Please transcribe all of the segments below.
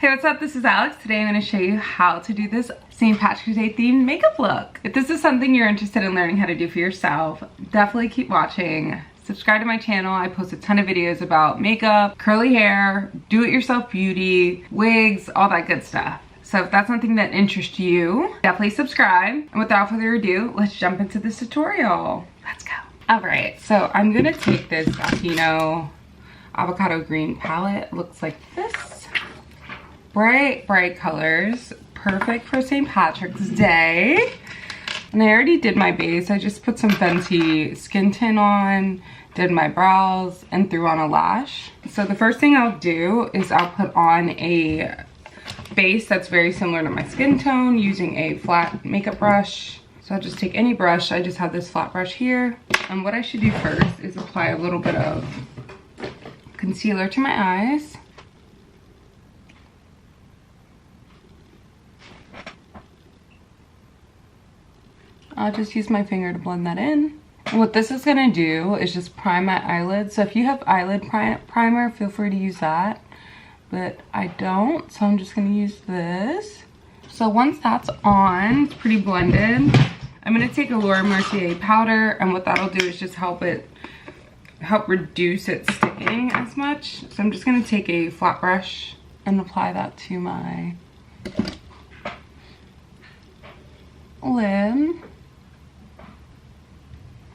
Hey, what's up? This is Alex. Today I'm going to show you how to do this St. Patrick's Day themed makeup look. If this is something you're interested in learning how to do for yourself, definitely keep watching. Subscribe to my channel. I post a ton of videos about makeup, curly hair, do-it-yourself beauty, wigs, all that good stuff. So if that's something that interests you, definitely subscribe. And without further ado, let's jump into this tutorial. Let's go. All right, so I'm going to take this Afflano avocado green palette. It looks like this. Bright colors, perfect for St. Patrick's Day. And I already did my base. I just put some Fenty skin tint on, did my brows, and threw on a lash. So the first thing I'll do is I'll put on a base that's very similar to my skin tone using a flat makeup brush. So I'll just take any brush. I just have this flat brush here. And what I should do first is apply a little bit of concealer to my eyes. I'll just use my finger to blend that in. And what this is gonna do is just prime my eyelids. So if you have eyelid primer, feel free to use that. But I don't, so I'm just gonna use this. So once that's on, it's pretty blended. I'm gonna take a Laura Mercier powder, and what that'll do is just help reduce it sticking as much. So I'm just gonna take a flat brush and apply that to my lid.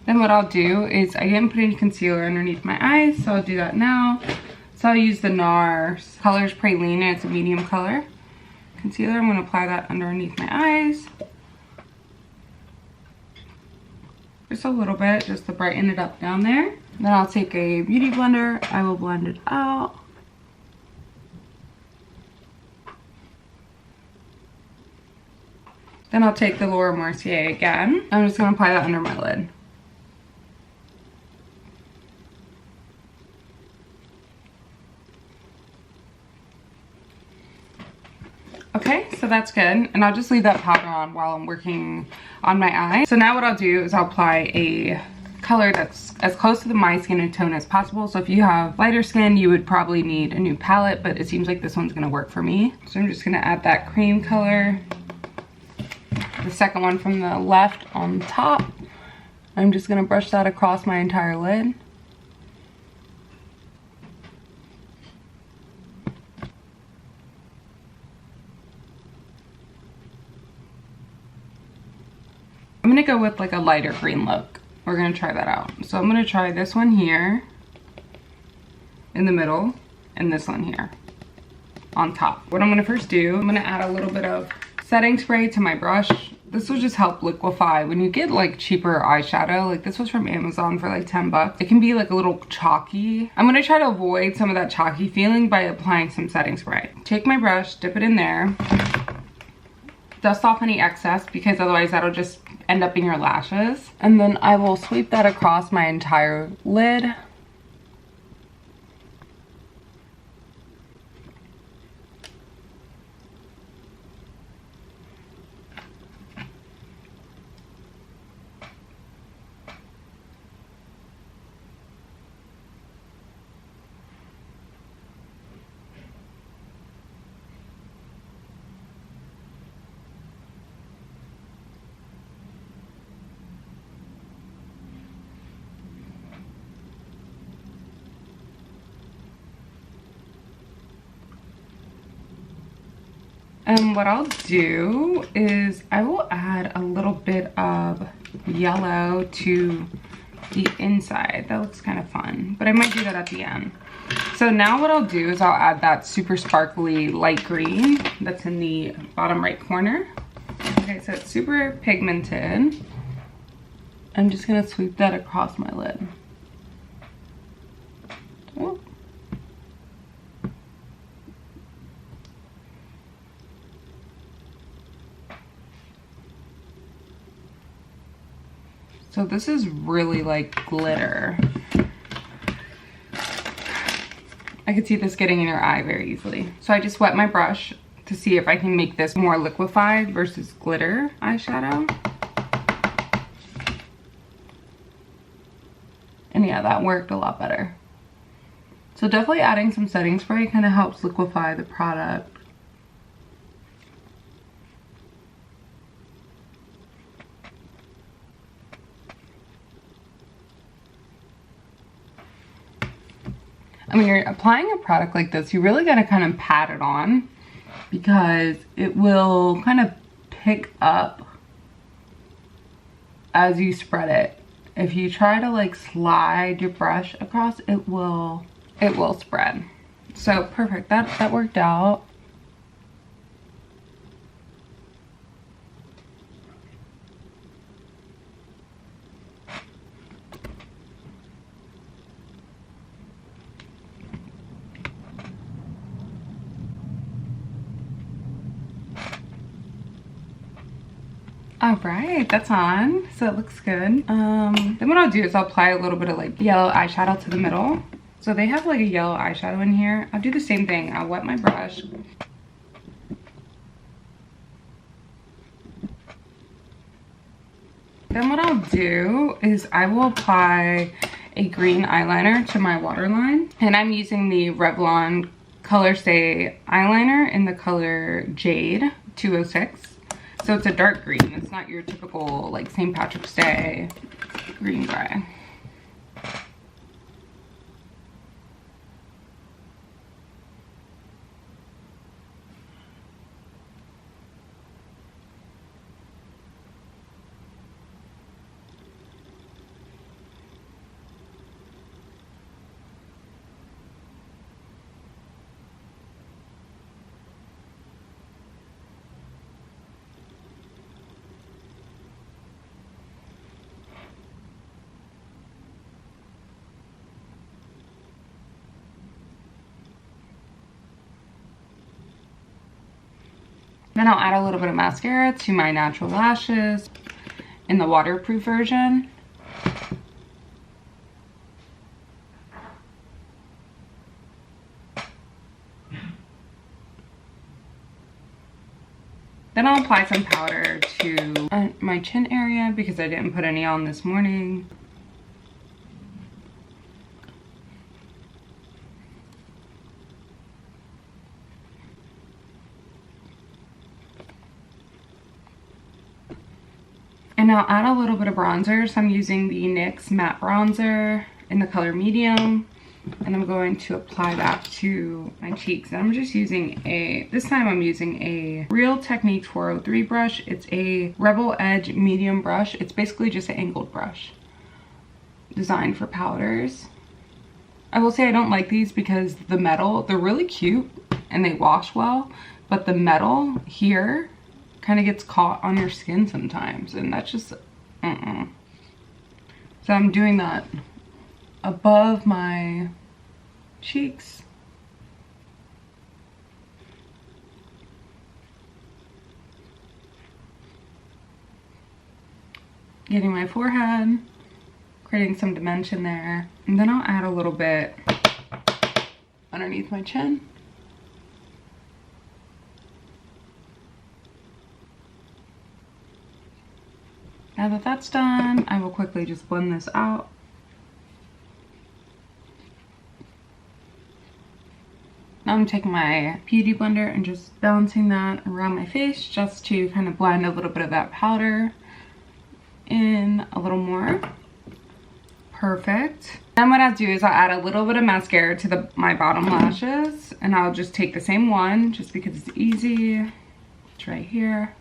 Then what I'll do is, I didn't put any concealer underneath my eyes, so I'll do that now. So I'll use the NARS Colors Praline, it's a medium color concealer. I'm gonna apply that underneath my eyes. Just a little bit, just to brighten it up down there. Then I'll take a beauty blender, I will blend it out. Then I'll take the Laura Mercier again. I'm just gonna apply that under my lid. Okay, so that's good. And I'll just leave that powder on while I'm working on my eye. So now what I'll do is I'll apply a color that's as close to my skin tone as possible. So if you have lighter skin, you would probably need a new palette, but it seems like this one's gonna work for me. So I'm just gonna add that cream color. The second one from the left on top. I'm just gonna brush that across my entire lid. I'm gonna go with like a lighter green look. We're gonna try that out. So I'm gonna try this one here in the middle and this one here on top. What I'm gonna first do, I'm gonna add a little bit of setting spray to my brush. This will just help liquefy. When you get like cheaper eyeshadow, like this was from Amazon for like 10 bucks, it can be like a little chalky. I'm gonna try to avoid some of that chalky feeling by applying some setting spray. Take my brush, dip it in there, dust off any excess because otherwise that'll just end up in your lashes. And then I will sweep that across my entire lid. And what I'll do is I will add a little bit of yellow to the inside. That looks kind of fun, but I might do that at the end. So now what I'll do is I'll add that super sparkly light green that's in the bottom right corner. Okay, so it's super pigmented. I'm just gonna sweep that across my lid. Oh. So this is really like glitter. I could see this getting in your eye very easily. So I just wet my brush to see if I can make this more liquefied versus glitter eyeshadow. And yeah, that worked a lot better. So definitely adding some setting spray kind of helps liquefy the product. when you're applying a product like this, you really gotta kind of pat it on because it will kind of pick up as you spread it. If you try to like slide your brush across, it will spread. So perfect, that worked out. All right, that's on, so it looks good. Then what I'll do is I'll apply a little bit of like yellow eyeshadow to the middle. So they have like a yellow eyeshadow in here. I'll do the same thing. I'll wet my brush. Then what I'll do is I will apply a green eyeliner to my waterline. And I'm using the Revlon Color Stay eyeliner in the color Jade 206. So it's a dark green. It's not your typical like St. Patrick's Day green gray. Then I'll add a little bit of mascara to my natural lashes in the waterproof version. Then I'll apply some powder to my chin area because I didn't put any on this morning. And I'll add a little bit of bronzer. So I'm using the NYX matte bronzer in the color medium. And I'm going to apply that to my cheeks. And I'm just using this time I'm using a Real Technique 403 brush. It's a Rebel Edge medium brush. It's basically just an angled brush designed for powders. I will say I don't like these because the metal, they're really cute and they wash well, but the metal here kind of gets caught on your skin sometimes, and that's just So I'm doing that above my cheeks. Getting my forehead, creating some dimension there. And then I'll add a little bit underneath my chin. Now that that's done, I will quickly just blend this out. Now I'm taking my beauty blender and just balancing that around my face just to kind of blend a little bit of that powder in a little more. Perfect. Then what I'll do is I'll add a little bit of mascara to my bottom lashes, and I'll just take the same one just because it's easy. It's right here.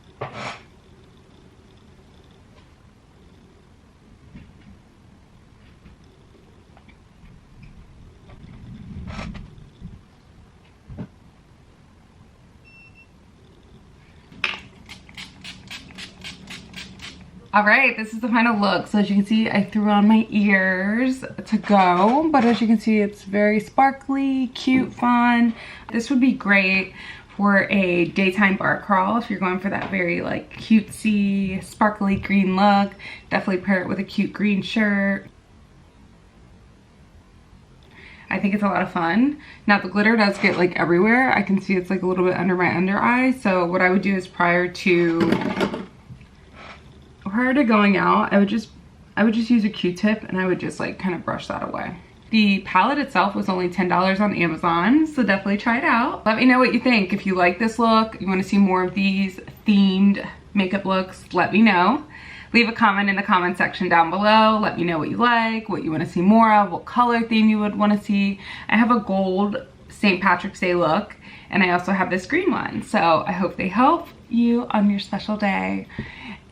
All right, this is the final look. So as you can see, I threw on my ears to go, but as you can see, it's very sparkly, cute, fun. This would be great for a daytime bar crawl if you're going for that very like cutesy, sparkly green look. Definitely pair it with a cute green shirt. I think it's a lot of fun. Now the glitter does get like everywhere. I can see it's like a little bit under my under eye. So what I would do is prior to going out, I would just use a Q-tip and I would just like kind of brush that away. The palette itself was only $10 on Amazon, so definitely try it out. Let me know what you think. If you like this look, you want to see more of these themed makeup looks, let me know. Leave a comment in the comment section down below. Let me know what you like, what you want to see more of, what color theme you would want to see. I have a gold St. Patrick's Day look, and I also have this green one. So I hope they help you on your special day.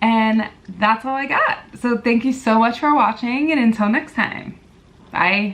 And that's all I got. So thank you so much for watching, and until next time, bye.